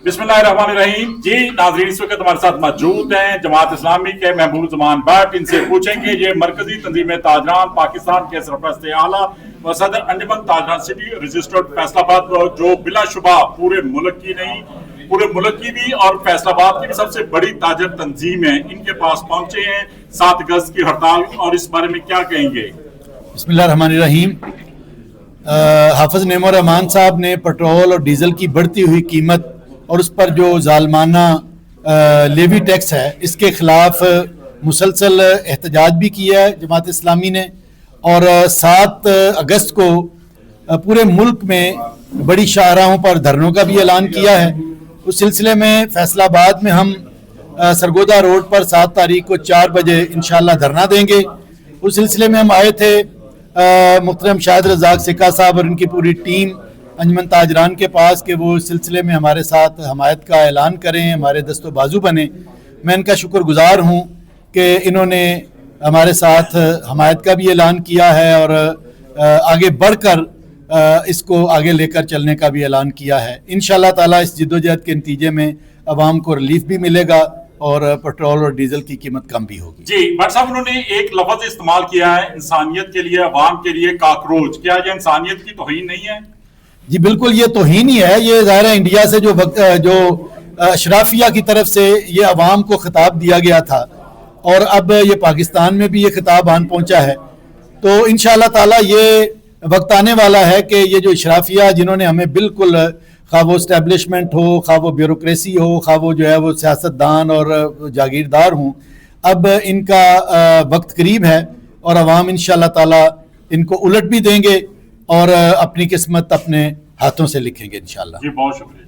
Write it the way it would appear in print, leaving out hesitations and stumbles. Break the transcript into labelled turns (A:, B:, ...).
A: बिस्मिल्लाहिर्रहमानिर्रहीम। जी नाज़रीन, इस वक्त हमारे साथ मौजूद हैं जमात इस्लामी के महबूब ज़मान भट्ट। इनसे पूछेंगे ये मरकजी तंजीम ताजरान पाकिस्तान के सरपरस्त आला व सदर अंजुमन ताजरान सिटी रजिस्टर्ड फैसलाबाद, जो बिलाशुबा पूरे मुल्क की नहीं, पूरे मुल्क की भी और फैसलाबाद की भी सबसे बड़ी ताजर तंजीम है, इनके पास पहुंचे हैं 7 गज की हड़ताल, और इस बारे में क्या कहेंगे?
B: बिस्मिल्लाहिर्रहमानिर्रहीम। हाफिज नेमो रहमान साहब ने पेट्रोल और डीज़ल की बढ़ती हुई कीमत और उस पर जो जालमाना लेवी टैक्स है, इसके ख़िलाफ़ मुसलसल एहतजाज भी किया है जमात इस्लामी ने। और 7 अगस्त को पूरे मुल्क में बड़ी शाहराहों पर धरनों का भी ऐलान किया है। उस सिलसिले में फैसलाबाद में हम सरगोदा रोड पर 7 तारीख को 4 बजे इंशाअल्लाह धरना देंगे। उस सिलसिले में हम आए थे मुहतरम शाहिद रज़ाक सिक्का साहब और उनकी पूरी टीम अंजुमन ताजरान के पास कि वो इस सिलसिले में हमारे साथ हमायत का ऐलान करें, हमारे दस्तो बाजू बने। मैं इनका शुक्रगुजार हूँ कि इन्होंने हमारे साथ हमायत का भी ऐलान किया है और आगे बढ़कर इसको आगे लेकर चलने का भी ऐलान किया है। इंशाअल्लाह ताला इस जिद्दोजहद के नतीजे में अवाम को रिलीफ भी मिलेगा और पेट्रोल और डीजल की कीमत कम भी होगी।
A: जी भट्ट साहब, उन्होंने एक लफ्ज इस्तेमाल किया है इंसानियत के लिए, अवाम के लिए काकरोच। क्या ये इंसानियत की तौहीन नहीं है?
B: जी बिल्कुल, ये तौहीन ही है। ये ज़ाहिर है इंडिया से जो अशराफिया की तरफ से ये अवाम को खिताब दिया गया था और अब ये पाकिस्तान में भी ये खिताब आन पहुंचा है। तो इंशाअल्लाह ताला ये वक्त आने वाला है कि ये जो अशराफिया जिन्होंने हमें बिल्कुल, खा वो इस्टेब्लिशमेंट हो, खा वो ब्यूरोक्रेसी हो, खा वो जो है वो सियासतदान और जागीरदार हों, अब इनका वक्त करीब है और अवाम इंशाअल्लाह ताला इनको उलट भी देंगे और अपनी किस्मत अपने हाथों से लिखेंगे इंशाअल्लाह।
A: जी बहुत शुक्रिया।